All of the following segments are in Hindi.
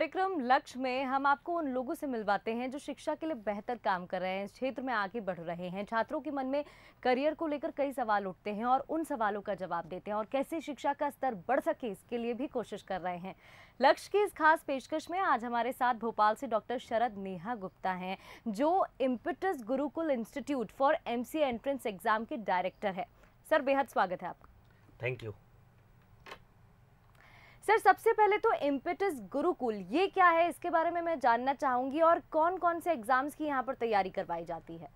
कार्यक्रम लक्ष्य में हम आपको उन लोगों से मिलवाते हैं जो शिक्षा के लिए बेहतर काम कर रहे हैं, इस क्षेत्र में आगे बढ़ रहे हैं। छात्रों के मन में करियर को लेकर कई सवाल उठते हैं और उन सवालों का जवाब देते हैं और कैसे शिक्षा का स्तर बढ़ सके इसके लिए भी कोशिश कर रहे हैं। लक्ष्य की इस खास पेशकश में आज हमारे साथ भोपाल से डॉक्टर शरद नेहा गुप्ता हैं, जो impetus Gurukul institute for MCA entrance exam के डायरेक्टर है। सर, बेहद स्वागत है आपका। Thank you. सर, सबसे पहले तो इम्पेटस गुरुकुल ये क्या है, इसके बारे में मैं जानना चाहूंगी और कौन कौन से एग्जाम्स की यहाँ पर तैयारी करवाई जाती है।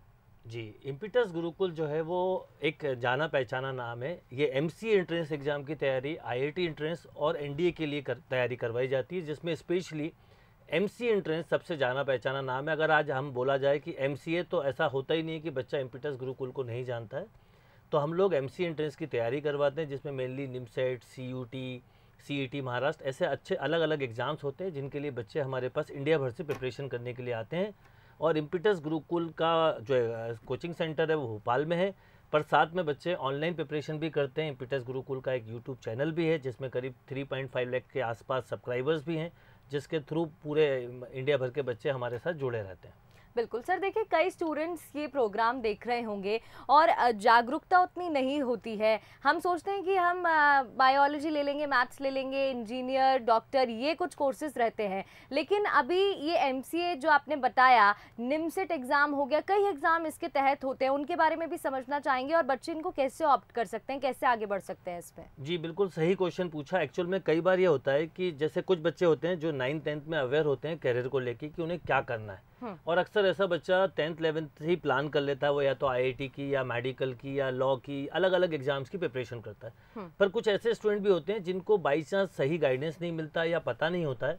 जी, इम्पेटस गुरुकुल जो है वो एक जाना पहचाना नाम है। ये एमसीए एंट्रेंस एग्जाम की तैयारी, आईआईटी एंट्रेंस और एनडीए के लिए तैयारी करवाई जाती है, जिसमें स्पेशली एमसीए एंट्रेंस सबसे जाना पहचाना नाम है। अगर आज हम बोला जाए कि एमसीए, तो ऐसा होता ही नहीं है कि बच्चा इम्पेटस गुरुकुल को नहीं जानता है। तो हम लोग एमसीए एंट्रेंस की तैयारी करवाते हैं, जिसमें mainly NIMCET, CUT, CET Maharashtra, ऐसे अच्छे अलग अलग एग्ज़ाम्स होते हैं जिनके लिए बच्चे हमारे पास इंडिया भर से प्रिपरेशन करने के लिए आते हैं। और इम्पेटस गुरुकुल का जो कोचिंग सेंटर है वो भोपाल में है, पर साथ में बच्चे ऑनलाइन प्रिपरेशन भी करते हैं। इम्पेटस गुरुकुल का एक यूट्यूब चैनल भी है जिसमें करीब 3.5 लाख के आसपास सब्सक्राइबर्स भी हैं, जिसके थ्रू पूरे इंडिया भर के बच्चे हमारे साथ जुड़े रहते हैं। बिल्कुल सर, देखिए कई स्टूडेंट्स ये प्रोग्राम देख रहे होंगे और जागरूकता उतनी नहीं होती है। हम सोचते हैं कि हम बायोलॉजी ले लेंगे, मैथ्स ले लेंगे, इंजीनियर, डॉक्टर, ये कुछ कोर्सेज रहते हैं। लेकिन अभी ये एमसीए जो आपने बताया, निमसेट एग्जाम हो गया, कई एग्जाम इसके तहत होते हैं, उनके बारे में भी समझना चाहेंगे और बच्चे इनको कैसे ऑप्ट कर सकते हैं, कैसे आगे बढ़ सकते हैं इसमें। जी, बिल्कुल सही क्वेश्चन पूछा। एक्चुअल में कई बार ये होता है कि जैसे कुछ बच्चे होते हैं जो 9th 10th में अवेयर होते हैं करियर को लेके कि उन्हें क्या करना है, और अक्सर ऐसा बच्चा 10th 11th ही प्लान कर लेता है। वो या तो आईआईटी की या मेडिकल की या लॉ की अलग अलग एग्जाम्स की प्रिपरेशन करता है। पर कुछ ऐसे स्टूडेंट भी होते हैं जिनको बाई चांस सही गाइडेंस नहीं मिलता या पता नहीं होता है।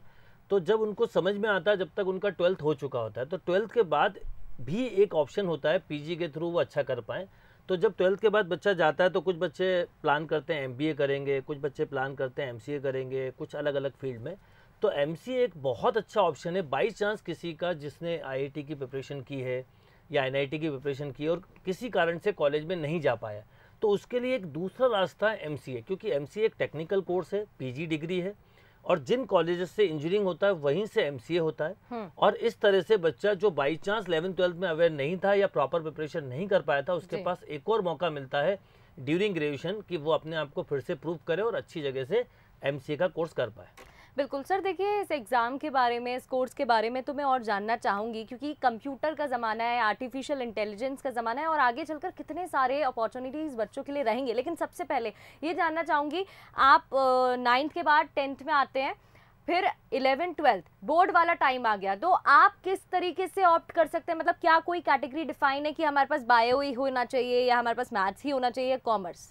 तो जब उनको समझ में आता है, जब तक उनका 12th हो चुका होता है, तो 12th के बाद भी एक ऑप्शन होता है पीजी के थ्रू वो अच्छा कर पाएँ। तो जब 12th के बाद बच्चा जाता है तो कुछ बच्चे प्लान करते हैं एमबीए करेंगे, कुछ बच्चे प्लान करते हैं एमसीए करेंगे, कुछ अलग अलग फील्ड में। तो एमसीए एक बहुत अच्छा ऑप्शन है। बाई चांस किसी का जिसने आईआईटी की प्रिपरेशन की है या एनआईटी की प्रिपरेशन की और किसी कारण से कॉलेज में नहीं जा पाया, तो उसके लिए एक दूसरा रास्ता है एमसीए, क्योंकि एमसीए एक टेक्निकल कोर्स है, पीजी डिग्री है, और जिन कॉलेजेस से इंजीनियरिंग होता है वहीं से एमसीए होता है। और इस तरह से बच्चा जो बाई चांस 11th 12th में अवेयर नहीं था या प्रॉपर प्रिपरेशन नहीं कर पाया था, उसके पास एक और मौका मिलता है ड्यूरिंग ग्रेजुएशन कि वो अपने आप को फिर से प्रूव करे और अच्छी जगह से एमसीए का कोर्स कर पाए। बिल्कुल सर, देखिए इस एग्ज़ाम के बारे में, इस कोर्स के बारे में तो मैं और जानना चाहूँगी, क्योंकि कंप्यूटर का ज़माना है, आर्टिफिशियल इंटेलिजेंस का ज़माना है और आगे चलकर कितने सारे अपॉर्चुनिटीज़ बच्चों के लिए रहेंगे। लेकिन सबसे पहले ये जानना चाहूँगी, आप 9th के बाद 10th में आते हैं, फिर 11th 12th बोर्ड वाला टाइम आ गया, तो आप किस तरीके से ऑप्ट कर सकते हैं? मतलब क्या कोई कैटेगरी डिफाइन है कि हमारे पास बायो ही होना चाहिए या हमारे पास मैथ्स ही होना चाहिए या कॉमर्स?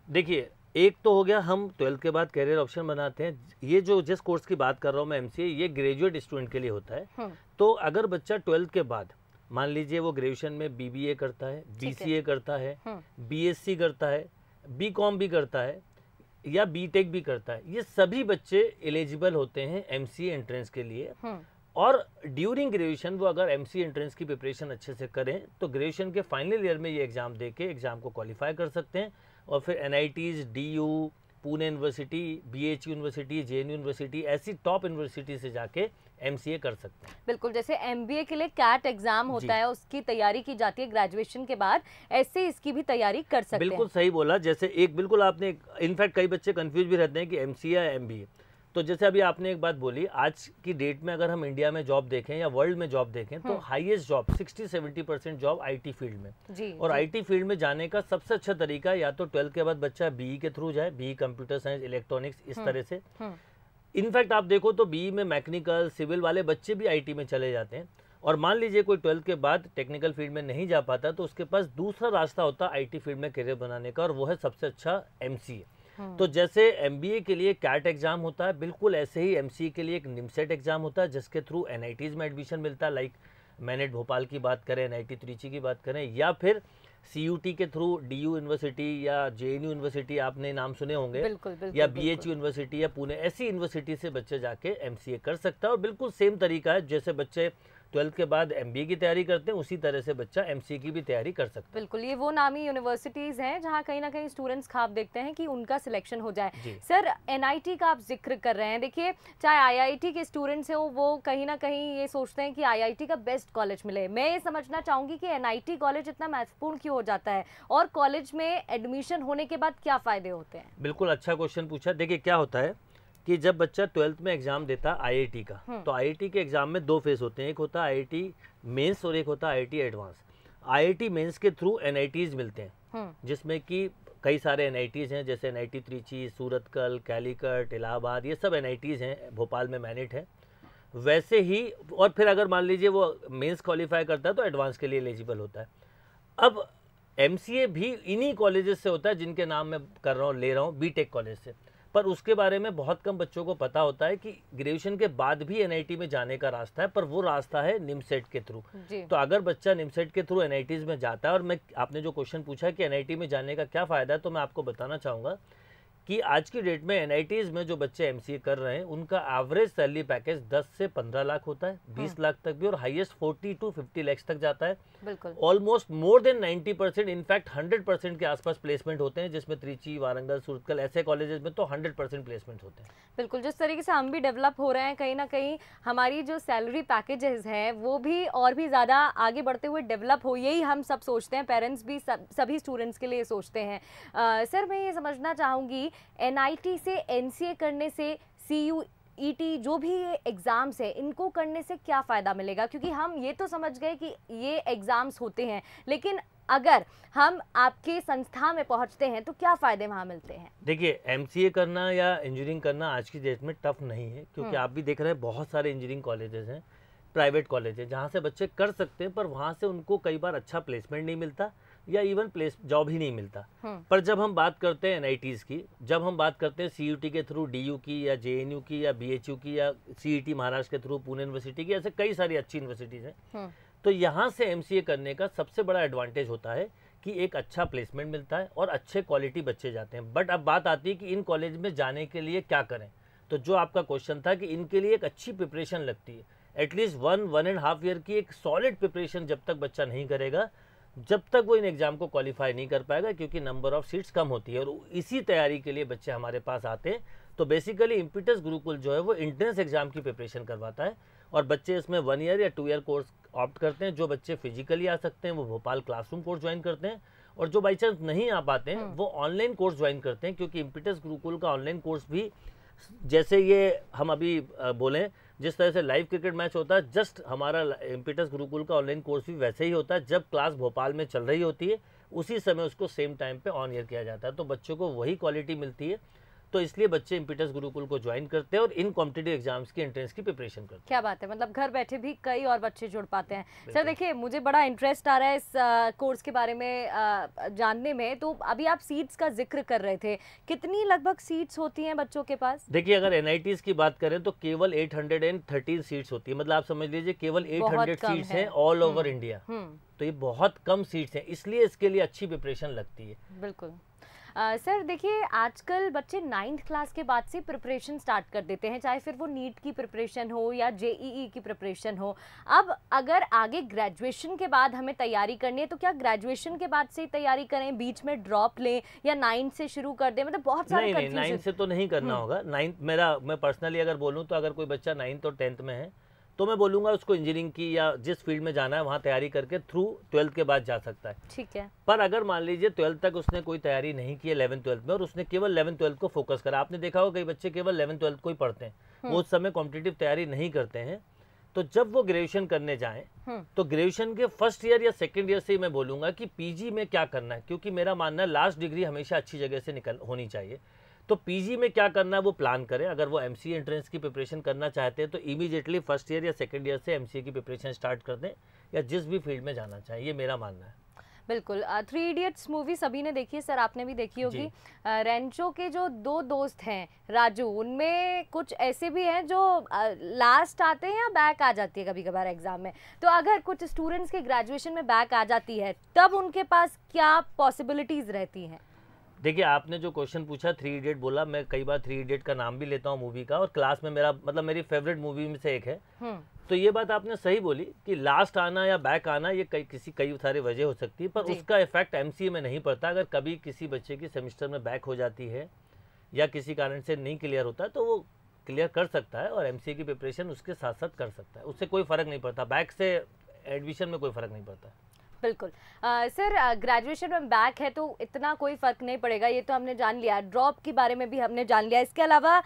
देखिए, एक तो हो गया हम 12th के बाद कैरियर ऑप्शन बनाते हैं। ये जो जिस कोर्स की बात कर रहा हूँ मैं एमसीए, ये ग्रेजुएट स्टूडेंट के लिए होता है। तो अगर बच्चा 12th के बाद मान लीजिए वो ग्रेजुएशन में बीबीए करता है, बीसीए करता है, बीएससी करता है, बीकॉम भी करता है या बीटेक भी करता है, ये सभी बच्चे एलिजिबल होते हैं एमसीए एंट्रेंस के लिए। और ड्यूरिंग ग्रेजुएशन वो अगर एमसीए एंट्रेंस की प्रिपरेशन अच्छे से करें तो ग्रेजुएशन के फाइनल ईयर में ये एग्ज़ाम दे के एग्ज़ाम को क्वालिफाई कर सकते हैं और फिर NITs, DU, Pune university, BHU university, JNU university, ऐसी टॉप यूनिवर्सिटी से जाके एमसीए कर सकते हैं। बिल्कुल, जैसे एमबीए के लिए कैट एग्जाम होता है, उसकी तैयारी की जाती है ग्रेजुएशन के बाद, ऐसे इसकी भी तैयारी कर सकते हैं। बिल्कुल सही बोला। जैसे एक बिल्कुल आपने, इनफैक्ट कई बच्चे कंफ्यूज भी रहते हैं कि एमसीए या एमबीए। तो जैसे अभी आपने एक बात बोली, आज की डेट में अगर हम इंडिया में जॉब देखें या वर्ल्ड में जॉब देखें तो highest job 60-70% job IT field में। और आईटी फील्ड में जाने का सबसे अच्छा तरीका या तो 12th के बाद बच्चा बीई के थ्रू जाए, बीई कंप्यूटर साइंस, इलेक्ट्रॉनिक्स, इस तरह से। इनफैक्ट आप देखो तो बीई में मैकेनिकल, सिविल वाले बच्चे भी आईटी में चले जाते हैं। और मान लीजिए कोई 12th के बाद टेक्निकल फील्ड में नहीं जा पाता तो उसके पास दूसरा रास्ता होता है आईटी फील्ड में करियर बनाने का, और वो है सबसे अच्छा एमसीए। तो जैसे एमबीए के लिए कैट एग्जाम होता है, बिल्कुल ऐसे ही एमसीए के लिए एक निमसेट एग्जाम होता है जिसके थ्रू एनआईटीज में एडमिशन मिलता है। लाइक मैनेट भोपाल की बात करें, एनआईटी त्रिची की बात करें, या फिर सीयूटी के थ्रू डीयू यूनिवर्सिटी या जेएनयू यूनिवर्सिटी, आपने नाम सुने होंगे, या बीएचयू यूनिवर्सिटी या पुणे, ऐसी यूनिवर्सिटी से बच्चे जाके एमसीए कर सकता है। और बिल्कुल सेम तरीका है, जैसे बच्चे 12th के बाद MBA की तैयारी करते हैं, उसी तरह से बच्चा MCA की भी तैयारी कर सकता है। बिल्कुल, ये वो नामी यूनिवर्सिटीज़ हैं जहाँ कहीं ना कहीं स्टूडेंट्स ख्वाब देखते हैं कि उनका सिलेक्शन हो जाए। सर, NIT का आप जिक्र कर रहे हैं, देखिए चाहे IIT के स्टूडेंट्स हो, वो कहीं ना कहीं ये सोचते हैं कि IIT का बेस्ट कॉलेज मिले। मैं ये समझना चाहूँगी कि NIT कॉलेज इतना महत्वपूर्ण क्यों हो जाता है और कॉलेज में एडमिशन होने के बाद क्या फ़ायदे होते हैं? बिल्कुल अच्छा क्वेश्चन पूछा। देखिए क्या होता है कि जब बच्चा 12th में एग्जाम देता है IIT का, तो IIT के एग्जाम में 2 फेज होते हैं, एक होता है IIT मेंस और एक होता है IIT एडवांस। IIT मेंस के थ्रू NITs मिलते हैं, जिसमें कि कई सारे NITs हैं, जैसे NIT त्रिची, सूरतकल, कैलीकट, इलाहाबाद, ये सब NITs हैं, भोपाल में मैनेट है। वैसे ही और फिर अगर मान लीजिए वो मेंस क्वालिफाई करता है तो एडवांस के लिए एलिजिबल होता है। अब MCA भी इन्हीं कॉलेजेस से होता है जिनके नाम मैं कर रहा हूँ, ले रहा हूँ, BTech कॉलेज से। पर उसके बारे में बहुत कम बच्चों को पता होता है कि ग्रेजुएशन के बाद भी NIT में जाने का रास्ता है, पर वो रास्ता है निमसेट के थ्रू। तो अगर बच्चा निमसेट के थ्रू NITs में जाता है, और मैं आपने जो क्वेश्चन पूछा कि NIT में जाने का क्या फ़ायदा है, तो मैं आपको बताना चाहूँगा कि आज की डेट में NITs में जो बच्चे MCA कर रहे हैं उनका एवरेज सैलरी पैकेज 10 से 15 लाख होता है, 20 लाख तक भी, और हाईएस्ट 40 to 50 लाख तक जाता है। बिल्कुल, ऑलमोस्ट मोर देन 90%, इनफैक्ट 100% के आसपास प्लेसमेंट होते हैं, जिसमें त्रिची, वारंगल, सूरतकल ऐसे कॉलेजेस में तो 100% प्लेसमेंट होते हैं। बिल्कुल, जिस तरीके से हम भी डेवलप हो रहे हैं, कहीं ना कहीं हमारी जो सैलरी पैकेजेस हैं वो भी और भी ज़्यादा आगे बढ़ते हुए डेवलप हो, यही हम सब सोचते हैं, पेरेंट्स भी सभी स्टूडेंट्स के लिए सोचते हैं। सर, मैं ये समझना चाहूँगी NIT से NCA करने से, CUET जो भी ये एग्ज़ाम्स है इनको करने से क्या फ़ायदा मिलेगा? क्योंकि हम ये तो समझ गए कि ये एग्ज़ाम्स होते हैं, लेकिन अगर हम आपके संस्था में पहुंचते हैं तो क्या फ़ायदे वहाँ मिलते हैं? देखिए, MCA करना या इंजीनियरिंग करना आज की डेट में टफ नहीं है, क्योंकि आप भी देख रहे हैं बहुत सारे इंजीनियरिंग कॉलेजेस हैं, प्राइवेट कॉलेज है, जहाँ से बच्चे कर सकते हैं, पर वहाँ से उनको कई बार अच्छा प्लेसमेंट नहीं मिलता या इवन जॉब ही नहीं मिलता। पर जब हम बात करते हैं NITs की, जब हम बात करते हैं CUT के थ्रू DU की या JNU की या BHU की या CET महाराष्ट्र के थ्रू पुणे यूनिवर्सिटी की, ऐसे कई सारी अच्छी यूनिवर्सिटीज़ हैं, तो यहाँ से MCA करने का सबसे बड़ा एडवांटेज होता है कि एक अच्छा प्लेसमेंट मिलता है और अच्छे क्वालिटी बच्चे जाते हैं। बट अब बात आती है कि इन कॉलेज में जाने के लिए क्या करें। तो जो आपका क्वेश्चन था कि इनके लिए एक अच्छी प्रिपरेशन लगती है, एटलीस्ट 1.5 ईयर की एक सॉलिड प्रिपरेशन जब तक बच्चा नहीं करेगा, जब तक वो इन एग्ज़ाम को क्वालिफाई नहीं कर पाएगा, क्योंकि नंबर ऑफ सीट्स कम होती है, और इसी तैयारी के लिए बच्चे हमारे पास आते हैं। तो बेसिकली इम्पीटस गुरुकुल जो है वो एंट्रेंस एग्जाम की प्रिपरेशन करवाता है, और बच्चे इसमें 1 ईयर या 2 ईयर कोर्स ऑप्ट करते हैं। जो बच्चे फिजिकली आ सकते हैं वो भोपाल क्लासरूम कोर्स ज्वाइन करते हैं, और जो बाई चांस नहीं आ पाते हैं वो ऑनलाइन कोर्स ज्वाइन करते हैं, क्योंकि इम्पीटस गुरुकुल का ऑनलाइन कोर्स भी, जैसे ये हम अभी बोलें जिस तरह से लाइव क्रिकेट मैच होता है, जस्ट हमारा इम्पीटस गुरुकुल का ऑनलाइन कोर्स भी वैसे ही होता है। जब क्लास भोपाल में चल रही होती है उसी समय उसको सेम टाइम पे ऑन ईयर किया जाता है, तो बच्चों को वही क्वालिटी मिलती है। तो इसलिए बच्चे इम्पीटस गुरुकुल को ज्वाइन करते हैं और इन कॉम्पिटिटिव एग्जाम्स की एंट्रेंस की प्रिपरेशन करते हैं। क्या बात है, मतलब घर बैठे भी कई और बच्चे जुड़ पाते हैं। सर देखिए, मुझे बड़ा इंटरेस्ट आ रहा है इस कोर्स के बारे में जानने में। तो अभी आप सीट्स का जिक्र कर रहे थे, कितनी लगभग सीट्स होती हैं बच्चों के पास? देखिए, अगर NITs की बात करें तो केवल 813 सीट्स होती है, मतलब आप समझ लीजिए केवल 800 सीट्स हैं ऑल ओवर इंडिया। तो ये बहुत कम सीट्स हैं, इसलिए इसके लिए अच्छी प्रिपरेशन लगती है। बिल्कुल। सर देखिए, आजकल बच्चे 9th क्लास के बाद से प्रिपरेशन स्टार्ट कर देते हैं, चाहे फिर वो नीट की प्रिपरेशन हो या JEE की प्रिपरेशन हो। अब अगर आगे ग्रेजुएशन के बाद हमें तैयारी करनी है तो क्या ग्रेजुएशन के बाद से ही तैयारी करें, बीच में ड्रॉप लें या 9th से शुरू कर दें? मतलब बहुत सारे नहीं, 9th से तो नहीं करना होगा। 9th मैं पर्सनली अगर बोलूँ तो अगर कोई बच्चा 9th और 10th में है तो मैं बोलूँगा उसको इंजीनियरिंग की या जिस फील्ड में जाना है वहाँ तैयारी करके थ्रू 12th के बाद जा सकता है। ठीक है। पर अगर मान लीजिए 12th तक उसने कोई तैयारी नहीं की है 11th 12th में, और उसने केवल 11th 12th को फोकस करा, आपने देखा होगा कई बच्चे केवल 11th 12th को ही पढ़ते हैं, वो उस समय कॉम्पिटिटिव तैयारी नहीं करते हैं। तो जब वो ग्रेजुएशन करने जाएँ तो ग्रेजुएशन के फर्स्ट ईयर या सेकेंड ईयर से ही मैं बोलूँगा कि PG में क्या करना है, क्योंकि मेरा मानना है लास्ट डिग्री हमेशा अच्छी जगह से होनी चाहिए। तो PG में क्या करना है वो प्लान करें। अगर वो MCA एंट्रेंस की प्रिपरेशन करना चाहते हैं तो इमीडिएटली फर्स्ट ईयर या सेकंड ईयर से MCA की प्रिपरेशन स्टार्ट कर दें, या जिस भी फील्ड में जाना चाहिए, ये मेरा मानना है। बिल्कुल। 3 इडियट्स मूवी सभी ने देखी है, सर आपने भी देखी होगी। रेंचो के जो 2 दोस्त हैं राजू, उनमें कुछ ऐसे भी हैं जो लास्ट आते हैं या बैक आ जाती है कभी कभार एग्जाम में। तो अगर कुछ स्टूडेंट्स के ग्रेजुएशन में बैक आ जाती है तब उनके पास क्या पॉसिबिलिटीज रहती हैं? देखिए आपने जो क्वेश्चन पूछा, थ्री इडियट बोला, मैं कई बार थ्री इडियट का नाम भी लेता हूँ मूवी का, और क्लास में मेरा मतलब मेरी फेवरेट मूवी में से एक है। तो ये बात आपने सही बोली कि लास्ट आना या बैक आना ये कई सारे वजह हो सकती है, पर उसका इफेक्ट एमसीए में नहीं पड़ता। अगर कभी किसी बच्चे की सेमेस्टर में बैक हो जाती है या किसी कारण से नहीं क्लियर होता तो वो क्लियर कर सकता है और एमसीए की प्रिपरेशन उसके साथ साथ कर सकता है, उससे कोई फ़र्क नहीं पड़ता, बैक से एडमिशन में कोई फ़र्क नहीं पड़ता। बिल्कुल सर, ग्रेजुएशन में बैक है तो इतना कोई फ़र्क नहीं पड़ेगा, ये तो हमने जान लिया। ड्रॉप के बारे में भी हमने जान लिया। इसके अलावा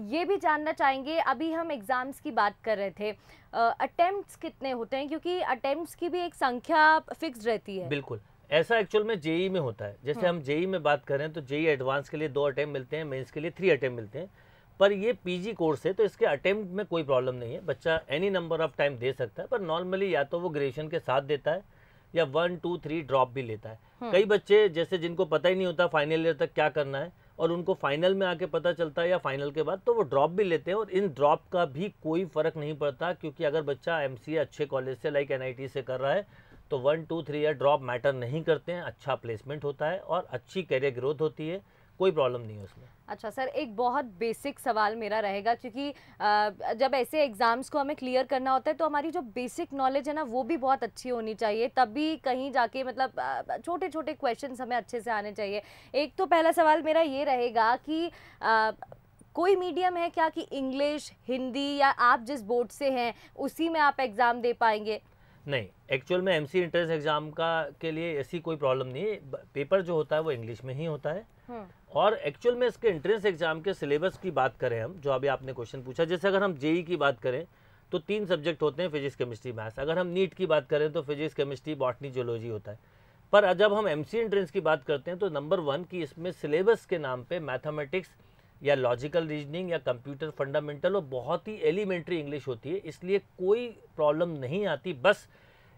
ये भी जानना चाहेंगे, अभी हम एग्ज़ाम्स की बात कर रहे थे, अटेम्प्ट्स कितने होते हैं, क्योंकि अटेम्प्ट्स की भी एक संख्या फिक्स रहती है। बिल्कुल, ऐसा एक्चुअल में जेई में होता है। जैसे हम जेई में बात करें तो जेई एडवांस के लिए 2 अटेम्प्ट मिलते हैं, मेंस के लिए 3 अटेम्प्ट मिलते हैं। पर ये पीजी कोर्स है तो इसके अटेम्प्ट में कोई प्रॉब्लम नहीं है, बच्चा एनी नंबर ऑफ टाइम दे सकता है। पर नॉर्मली या तो वो ग्रेजुएशन के साथ देता है या 1, 2, 3 ड्रॉप भी लेता है। कई बच्चे जैसे जिनको पता ही नहीं होता फाइनल ईयर तक क्या करना है और उनको फाइनल में आके पता चलता है या फाइनल के बाद, तो वो ड्रॉप भी लेते हैं और इन ड्रॉप का भी कोई फ़र्क नहीं पड़ता, क्योंकि अगर बच्चा एमसीए अच्छे कॉलेज से लाइक एनआईटी से कर रहा है तो 1, 2, 3 ईयर ड्रॉप मैटर नहीं करते हैं। अच्छा प्लेसमेंट होता है और अच्छी कैरियर ग्रोथ होती है, कोई प्रॉब्लम नहीं है उसमें। अच्छा सर, एक बहुत बेसिक सवाल मेरा रहेगा, क्योंकि जब ऐसे एग्ज़ाम्स को हमें क्लियर करना होता है तो हमारी जो बेसिक नॉलेज है ना वो भी बहुत अच्छी होनी चाहिए, तभी कहीं जाके मतलब छोटे छोटे क्वेश्चंस हमें अच्छे से आने चाहिए। एक तो पहला सवाल मेरा ये रहेगा कि कोई मीडियम है क्या कि इंग्लिश, हिंदी, या आप जिस बोर्ड से हैं उसी में आप एग्ज़ाम दे पाएंगे? नहीं, एक्चुअल में एमसी एंट्रेंस एग्जाम का के लिए ऐसी कोई प्रॉब्लम नहीं है। पेपर जो होता है वो इंग्लिश में ही होता है। और एक्चुअल में इसके एंट्रेंस एग्जाम के सिलेबस की बात करें हम, जो अभी आपने क्वेश्चन पूछा, जैसे अगर हम जेई की बात करें तो 3 सब्जेक्ट होते हैं, फिजिक्स, केमिस्ट्री, मैथ्स। अगर हम नीट की बात करें तो फिजिक्स, केमिस्ट्री, बॉटनी, जियोलॉजी होता है। पर जब हम एमसी एंट्रेंस की बात करते हैं तो नंबर 1 की इसमें सिलेबस के नाम पे मैथमेटिक्स या लॉजिकल रीजनिंग या कंप्यूटर फंडामेंटल और बहुत ही एलिमेंट्री इंग्लिश होती है, इसलिए कोई प्रॉब्लम नहीं आती। बस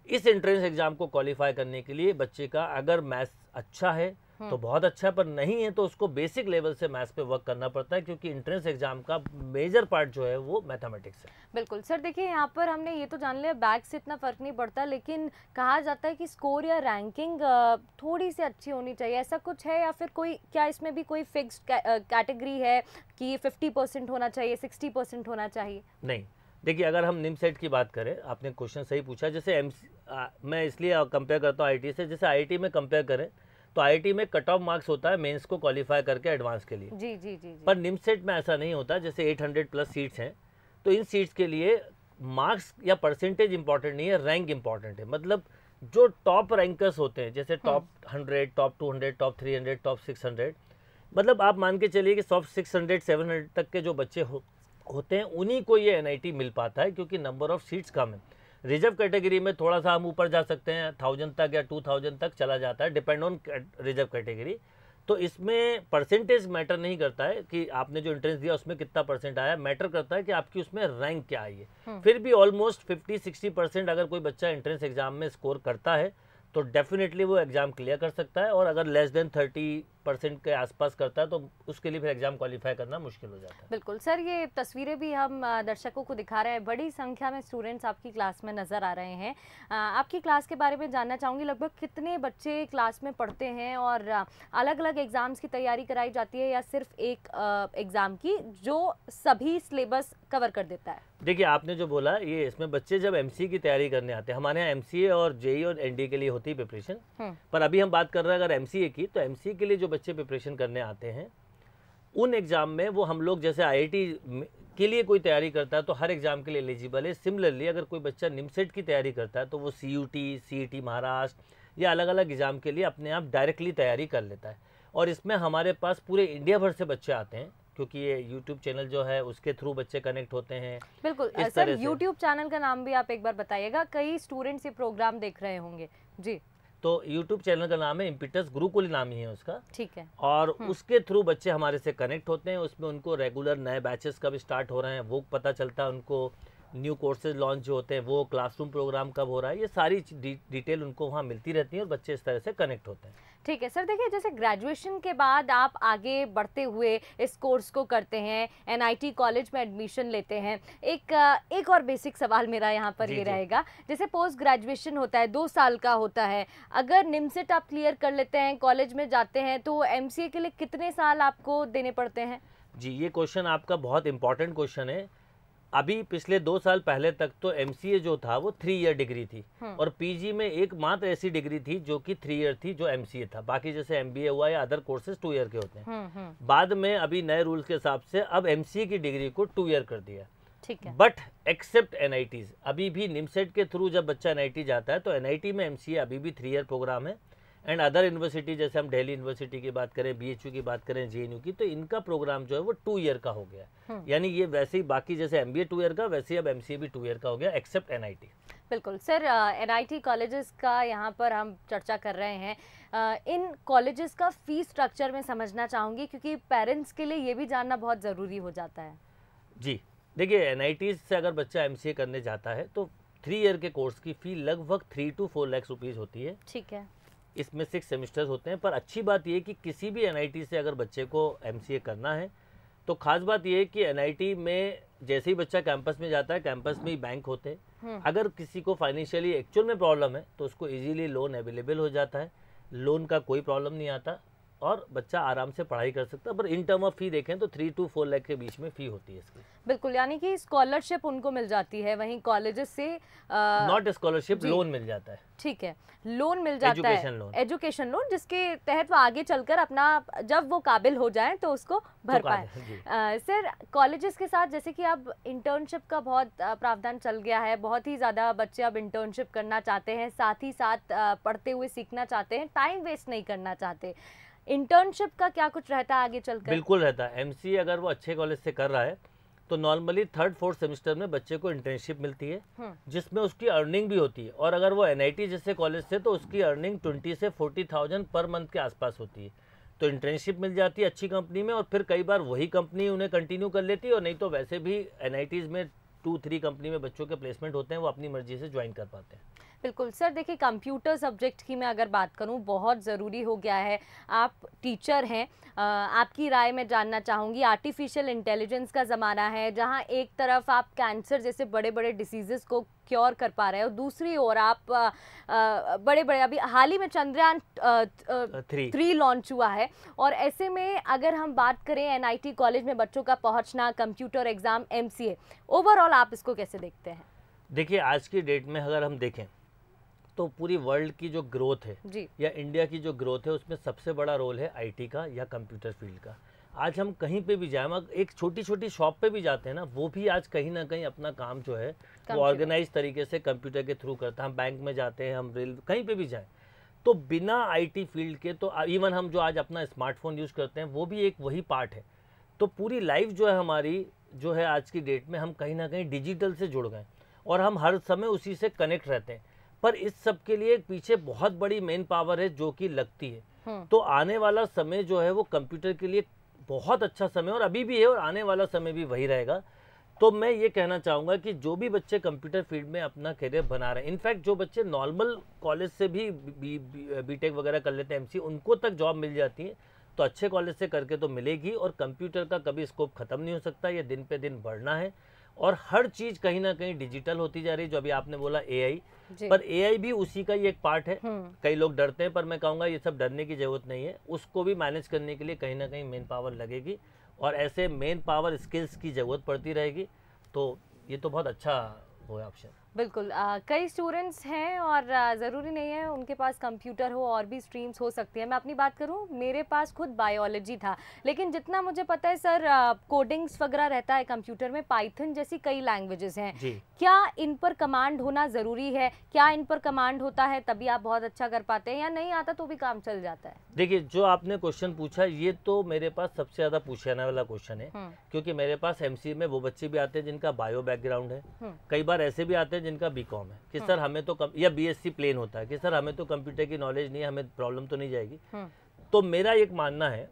इस एंट्रेंस एग्जाम को क्वालिफाई करने के लिए बच्चे का अगर मैथ्स अच्छा है तो बहुत अच्छा है, पर नहीं है तो उसको बेसिक लेवल से मैथ्स पे वर्क करना पड़ता है, क्योंकि एंट्रेंस एग्जाम का मेजर पार्ट जो है वो मैथमेटिक्स है। बिल्कुल सर, देखिए यहाँ पर हमने ये तो जान लिया बैक से इतना फ़र्क नहीं पड़ता, लेकिन कहा जाता है कि स्कोर या रैंकिंग थोड़ी सी अच्छी होनी चाहिए, ऐसा कुछ है? या फिर कोई, क्या इसमें भी कोई फिक्स्ड कैटेगरी है कि 50% होना चाहिए, 60% होना चाहिए? नहीं, देखिए अगर हम निमसेट की बात करें, आपने क्वेश्चन सही पूछा। जैसे मैं इसलिए कंपेयर करता हूँ आईआईटी से, जैसे आईआईटी में कंपेयर करें तो आईआईटी में कट ऑफ मार्क्स होता है मेंस को क्वालिफाई करके एडवांस के लिए। जी जी जी, पर निमसेट में ऐसा नहीं होता। जैसे 800 प्लस सीट्स हैं तो इन सीट्स के लिए मार्क्स या परसेंटेज इंपॉर्टेंट नहीं है, रैंक इंपॉर्टेंट है। मतलब जो टॉप रैंकर्स होते हैं, जैसे टॉप 100, टॉप 200, टॉप 300, टॉप 600, मतलब आप मान के चलिए कि टॉप 600, 700 तक के जो बच्चे होते हैं उन्हीं को ये एनआईटी मिल पाता है, क्योंकि नंबर ऑफ सीट्स कम है। रिजर्व कैटेगरी में थोड़ा सा हम ऊपर जा सकते हैं, 1000 तक या 2000 तक चला जाता है, डिपेंड ऑन रिजर्व कैटेगरी। तो इसमें परसेंटेज मैटर नहीं करता है कि आपने जो एंट्रेंस दिया उसमें कितना परसेंट आया, मैटर करता है कि आपकी उसमें रैंक क्या आई है। फिर भी ऑलमोस्ट 50-60% अगर कोई बच्चा एंट्रेंस एग्जाम में स्कोर करता है तो डेफिनेटली वो एग्जाम क्लियर कर सकता है, और अगर लेस देन 30% के आसपास करता है तो उसके लिए फिर एग्जाम क्वालिफाई करना मुश्किल हो जाता है। बिल्कुल सर, ये तस्वीरें भी हम दर्शकों को दिखा रहे हैं, बड़ी संख्या में स्टूडेंट्स आपकी क्लास में नज़र आ रहे हैं। आपकी क्लास के बारे में जानना चाहूँगी, लगभग कितने बच्चे क्लास में पढ़ते हैं और अलग अलग एग्ज़ाम्स की तैयारी कराई जाती है या सिर्फ एक एग्ज़ाम की जो सभी सिलेबस कवर कर देता है? देखिए आपने जो बोला ये, इसमें बच्चे जब एमसीए की तैयारी करने आते हैं, हमारे यहाँ एमसीए और जेई और एनडीए के लिए होती है प्रिपरेशन। पर अभी हम बात कर रहे हैं अगर एमसीए की, तो एमसीए के लिए जो बच्चे प्रिपरेशन करने आते हैं उन एग्ज़ाम में वो हम लोग जैसे आईआईटी के लिए कोई तैयारी करता है तो हर एग्ज़ाम के लिए एलिजिबल है। सिमिलरली अगर कोई बच्चा निमसेट की तैयारी करता है तो वो सीयूटी, सीईटी महाराष्ट्र या अलग अलग एग्ज़ाम के लिए अपने आप डायरेक्टली तैयारी कर लेता है। और इसमें हमारे पास पूरे इंडिया भर से बच्चे आते हैं, क्योंकि ये यूट्यूब चैनल जो है उसके थ्रू बच्चे कनेक्ट होते हैं। बिल्कुल सर, यूट्यूब चैनल का नाम भी आप एक बार बताइएगा, कई स्टूडेंट्स ये प्रोग्राम देख रहे होंगे। जी, तो यूट्यूब चैनल का नाम है इम्पिटस गुरुकुल, नाम ही है उसका। ठीक है। और उसके थ्रू बच्चे हमारे से कनेक्ट होते हैं, उसमें उनको रेगुलर नए बैचेस कब स्टार्ट हो रहे हैं वो पता चलता है उनको, न्यू कोर्सेज लॉन्च जो होते हैं वो, क्लासरूम प्रोग्राम कब हो रहा है, ये सारी डिटेल उनको वहाँ मिलती रहती है और बच्चे इस तरह से कनेक्ट होते हैं। ठीक है सर, देखिए जैसे ग्रेजुएशन के बाद आप आगे बढ़ते हुए इस कोर्स को करते हैं, एनआईटी कॉलेज में एडमिशन लेते हैं, एक और बेसिक सवाल मेरा यहाँ पर ये रहेगा, जैसे पोस्ट ग्रेजुएशन होता है 2 साल का होता है, अगर निमसेट आप क्लियर कर लेते हैं, कॉलेज में जाते हैं, तो एमसीए के लिए कितने साल आपको देने पड़ते हैं? जी, ये क्वेश्चन आपका बहुत इंपॉर्टेंट क्वेश्चन है। अभी पिछले 2 साल पहले तक तो एमसीए जो था वो 3 ईयर डिग्री थी और पीजी में एकमात्र ऐसी डिग्री थी जो कि 3 ईयर थी, जो एमसीए था। बाकी जैसे एमबीए हुआ या अदर कोर्सेज 2 ईयर के होते हैं। बाद में अभी नए रूल्स के हिसाब से अब एमसीए की डिग्री को 2 ईयर कर दिया। ठीक है। बट एक्सेप्ट एनआईटीज, अभी भी निमसेट के थ्रू जब बच्चा एनआईटी जाता है तो एनआईटी में एमसीए अभी भी 3 ईयर प्रोग्राम है। एंड अदर यूनिवर्सिटी जैसे हम दिल्ली यूनिवर्सिटी की बात करें, बीएचयू की बात करें, जेएनयू की, तो इनका प्रोग्राम जो है वो 2 ईयर का हो गया। यानी ये वैसे ही बाकी जैसे एमबीए 2 ईयर का, वैसे ही अब एमसीए भी 2 ईयर का हो गया, एक्सेप्ट एनआईटी। बिल्कुल सर, एनआईटी कॉलेजेस का यहाँ पर हम चर्चा कर रहे हैं। इन कॉलेजेस का फीस स्ट्रक्चर में समझना चाहूँगी, क्योंकि पेरेंट्स के लिए ये भी जानना बहुत ज़रूरी हो जाता है। जी देखिए, एनआईटी से अगर बच्चा एमसीए करने जाता है तो 3 ईयर के कोर्स की फ़ी लगभग 3 to 4 लाख रुपीज़ होती है। ठीक है। इसमें 6 सेमेस्टर्स होते हैं। पर अच्छी बात यह है कि किसी भी एनआईटी से अगर बच्चे को एमसीए करना है तो खास बात यह है कि एनआईटी में जैसे ही बच्चा कैंपस में जाता है, कैंपस में ही बैंक होते हैं। अगर किसी को फाइनेंशियली एक्चुअल में प्रॉब्लम है तो उसको इजीली लोन अवेलेबल हो जाता है, लोन का कोई प्रॉब्लम नहीं आता और बच्चा आराम से पढ़ाई कर सकता है। पर इन टर्म ऑफ फी देखें तो 3 to 4 लाख के बीच में फ़ी होती है इसकी। बिल्कुल, यानी कि स्कॉलरशिप उनको मिल जाती है, वहीं कॉलेजेस से नॉट स्कॉलरशिप, लोन मिल जाता है। ठीक है, लोन मिल जाता है, एजुकेशन लोन, जिसके तहत वो आगे चलकर अपना, जब वो काबिल हो जाए तो उसको भर पाए। सर, कॉलेजेस के साथ जैसे कि अब इंटर्नशिप का बहुत प्रावधान चल गया है, बहुत ही ज़्यादा बच्चे अब इंटर्नशिप करना चाहते हैं, साथ ही साथ पढ़ते हुए सीखना चाहते हैं, टाइम वेस्ट नहीं करना चाहते। इंटर्नशिप का क्या कुछ रहता है आगे चलकर? बिल्कुल रहता है। एमसीए अगर वो अच्छे कॉलेज से कर रहा है तो नॉर्मली 3rd 4th सेमेस्टर में बच्चे को इंटर्नशिप मिलती है, जिसमें उसकी अर्निंग भी होती है। और अगर वो एनआईटी जैसे कॉलेज से तो उसकी अर्निंग 20 से 40,000 पर मंथ के आसपास होती है। तो इंटर्नशिप मिल जाती है अच्छी कंपनी में और फिर कई बार वही कंपनी उन्हें कंटिन्यू कर लेती है, और नहीं तो वैसे भी एनआईटीज़ में 2-3 कंपनी में बच्चों के प्लेसमेंट होते हैं, वो अपनी मर्जी से ज्वाइन कर पाते हैं। बिल्कुल सर, देखिए कंप्यूटर सब्जेक्ट की मैं अगर बात करूं, बहुत ज़रूरी हो गया है। आप टीचर हैं, आपकी राय में जानना चाहूँगी। आर्टिफिशियल इंटेलिजेंस का ज़माना है, जहां एक तरफ आप कैंसर जैसे बड़े बड़े डिसीज़ेस को क्योर कर पा रहे हो, दूसरी ओर आप बड़े बड़े, अभी हाल ही में चंद्रयान 3 लॉन्च हुआ है, और ऐसे में अगर हम बात करें एनआईटी कॉलेज में बच्चों का पहुँचना, कंप्यूटर एग्ज़ाम, एमसीए, ओवरऑल आप इसको कैसे देखते हैं? देखिए, आज की डेट में अगर हम देखें तो पूरी वर्ल्ड की जो ग्रोथ है या इंडिया की जो ग्रोथ है, उसमें सबसे बड़ा रोल है आईटी का या कंप्यूटर फील्ड का। आज हम कहीं पे भी जाएं, एक छोटी छोटी शॉप पे भी जाते हैं ना, वो भी आज कहीं ना कहीं अपना काम जो है वो ऑर्गेनाइज तरीके से कंप्यूटर के थ्रू करता है। हम बैंक में जाते हैं, हम रेल, कहीं पे भी जाएं, तो बिना आईटी फील्ड के, तो इवन हम जो आज अपना स्मार्टफोन यूज़ करते हैं वो भी एक वही पार्ट है। तो पूरी लाइफ जो है हमारी, जो है आज की डेट में, हम कहीं ना कहीं डिजिटल से जुड़ गए और हम हर समय उसी से कनेक्ट रहते हैं। पर इस सब के लिए पीछे बहुत बड़ी मेन पावर है जो कि लगती है। तो आने वाला समय जो है वो कंप्यूटर के लिए बहुत अच्छा समय, और अभी भी है और आने वाला समय भी वही रहेगा। तो मैं ये कहना चाहूँगा कि जो भी बच्चे कंप्यूटर फील्ड में अपना करियर बना रहे हैं, इनफैक्ट जो बच्चे नॉर्मल कॉलेज से भी बीटेक वगैरह कर लेते हैं, एमसीए, उनको तक जॉब मिल जाती है। तो अच्छे कॉलेज से करके तो मिलेगी, और कंप्यूटर का कभी स्कोप खत्म नहीं हो सकता, ये दिन पे दिन बढ़ना है। और हर चीज़ कहीं ना कहीं डिजिटल होती जा रही है। जो अभी आपने बोला एआई, पर एआई भी उसी का ही एक पार्ट है। कई लोग डरते हैं, पर मैं कहूँगा ये सब डरने की जरूरत नहीं है। उसको भी मैनेज करने के लिए कहीं ना कहीं मेन पावर लगेगी, और ऐसे मेन पावर स्किल्स की ज़रूरत पड़ती रहेगी। तो ये तो बहुत अच्छा वो है ऑप्शन। बिल्कुल, कई स्टूडेंट्स हैं और ज़रूरी नहीं है उनके पास कंप्यूटर हो, और भी स्ट्रीम्स हो सकती है। मैं अपनी बात करूं, मेरे पास खुद बायोलॉजी था, लेकिन जितना मुझे पता है सर, कोडिंग्स वगैरह रहता है कंप्यूटर में, पाइथन जैसी कई लैंग्वेजेस हैं। क्या इन पर कमांड होना ज़रूरी है? क्या इन पर कमांड होता है तभी आप बहुत अच्छा कर पाते हैं, या नहीं आता तो भी काम चल जाता है? देखिए, जो आपने क्वेश्चन पूछा, ये तो मेरे पास सबसे ज़्यादा पूछे जाने वाला क्वेश्चन है, क्योंकि मेरे पास एमसीए में वो बच्चे भी आते हैं जिनका बायो बैकग्राउंड है, कई बार ऐसे भी आते हैं जिनका बीकॉम है कि सर हमें तो या बीएससी प्लेन होता है कि सर हमें तो कंप्यूटर की नॉलेज नहीं है, हमें प्रॉब्लम तो नहीं जाएगी। तो मेरा एक मानना है,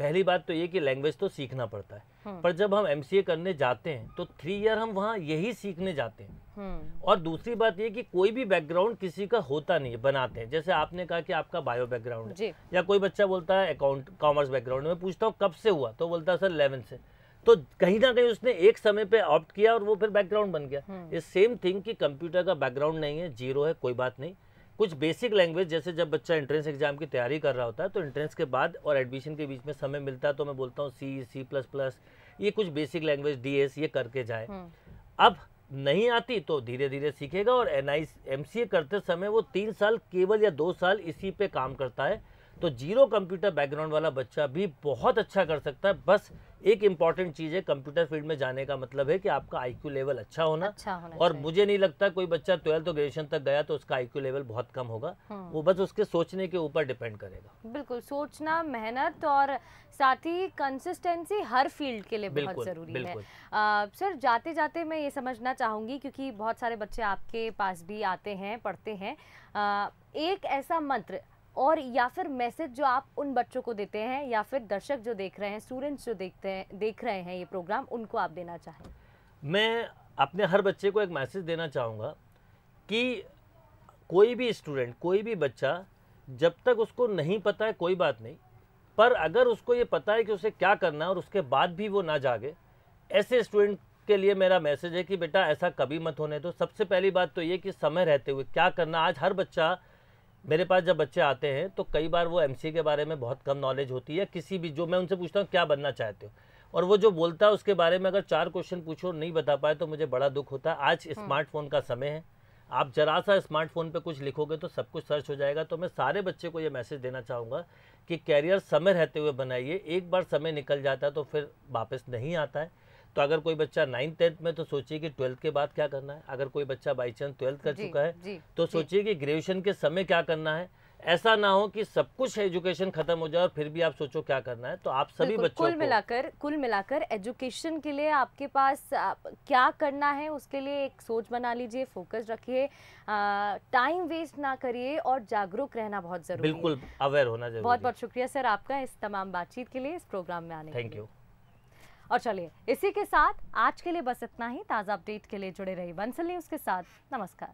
पहली बात तो ये कि लैंग्वेज तो सीखना पड़ता है, पर जब हम MCA करने जाते हैं तो 3 ईयर हम वहाँ यही सीखने जाते हैं। और दूसरी बात ये कि कोई भी बैकग्राउंड किसी का होता नहीं है, बनाते हैं। जैसे आपने कहा कि आपका बायो बैकग्राउंड है, या कोई बच्चा बोलता है कॉमर्स बैकग्राउंड, मैं पूछता हूँ कब से हुआ, तो बोलता है सर 11 से। तो कहीं ना कहीं उसने एक समय पे ऑप्ट किया और वो फिर बैकग्राउंड बन गया। ये सेम थिंग कि कंप्यूटर का बैकग्राउंड नहीं है, जीरो है, कोई बात नहीं। कुछ बेसिक लैंग्वेज, जैसे जब बच्चा एंट्रेंस एग्जाम की तैयारी कर रहा होता है तो एंट्रेंस के बाद और एडमिशन के बीच में समय मिलता है, तो मैं बोलता हूँ C++, ये कुछ बेसिक लैंग्वेज, DS ये करके जाए। अब नहीं आती तो धीरे धीरे सीखेगा, और MCA करते समय वो 3 साल केवल या 2 साल इसी पे काम करता है। तो जीरो कंप्यूटर बैकग्राउंड वाला बच्चा भी बहुत अच्छा कर सकता है। बस एक इम्पॉर्टेंट चीज़ है, कंप्यूटर फील्ड में जाने का मतलब है कि आपका IQ लेवल अच्छा होना और मुझे नहीं लगता कोई बच्चा 12th और ग्रेजुएशन तक गया तो उसका IQ लेवल बहुत कम होगा। वो बस उसके सोचने के ऊपर डिपेंड करेगा। बिल्कुल, सोचना, मेहनत और साथ ही कंसिस्टेंसी हर फील्ड के लिए बहुत ज़रूरी है। सर, जाते जाते मैं ये समझना चाहूँगी, क्योंकि बहुत सारे बच्चे आपके पास भी आते हैं, पढ़ते हैं, एक ऐसा मंत्र और या फिर मैसेज जो आप उन बच्चों को देते हैं या फिर दर्शक जो देख रहे हैं, स्टूडेंट्स जो देख रहे हैं ये प्रोग्राम, उनको आप देना चाहें? मैं अपने हर बच्चे को एक मैसेज देना चाहूँगा कि कोई भी स्टूडेंट, कोई भी बच्चा, जब तक उसको नहीं पता है कोई बात नहीं, पर अगर उसको ये पता है कि उसे क्या करना है और उसके बाद भी वो ना जागे, ऐसे स्टूडेंट के लिए मेरा मैसेज है कि बेटा ऐसा कभी मत होने दो। सबसे पहली बात तो ये कि समय रहते हुए क्या करना। आज हर बच्चा, मेरे पास जब बच्चे आते हैं तो कई बार वो MCA के बारे में बहुत कम नॉलेज होती है, किसी भी, जो मैं उनसे पूछता हूँ क्या बनना चाहते हो, और वो जो बोलता है उसके बारे में अगर 4 क्वेश्चन पूछो और नहीं बता पाए तो मुझे बड़ा दुख होता है। आज स्मार्टफोन का समय है, आप जरा सा स्मार्टफोन पे कुछ लिखोगे तो सब कुछ सर्च हो जाएगा। तो मैं सारे बच्चे को ये मैसेज देना चाहूँगा कि कैरियर समय रहते हुए बनाइए। एक बार समय निकल जाता है तो फिर वापस नहीं आता है। तो अगर कोई बच्चा 9th 10th में, तो सोचिए कि 12th के बाद क्या करना है। अगर कोई बच्चा बाई चांस 12th कर चुका है तो सोचिए कि ग्रेजुएशन के समय क्या करना है। ऐसा ना हो कि सब कुछ एजुकेशन खत्म हो जाए और फिर भी आप सोचो क्या करना है। तो आप सभी बच्चों को कुल मिलाकर एजुकेशन के लिए आपके पास क्या करना है उसके लिए एक सोच बना लीजिए, फोकस रखिए, टाइम वेस्ट ना करिए और जागरूक रहना बहुत जरूरी है। बिल्कुल अवेयर होना जरूरी है। बहुत बहुत शुक्रिया सर आपका इस तमाम बातचीत के लिए, इस प्रोग्राम में आने के लिए। Thank you. और चलिए इसी के साथ आज के लिए बस इतना ही। ताज़ा अपडेट के लिए जुड़े रहिए बंसल न्यूज़ के साथ। नमस्कार।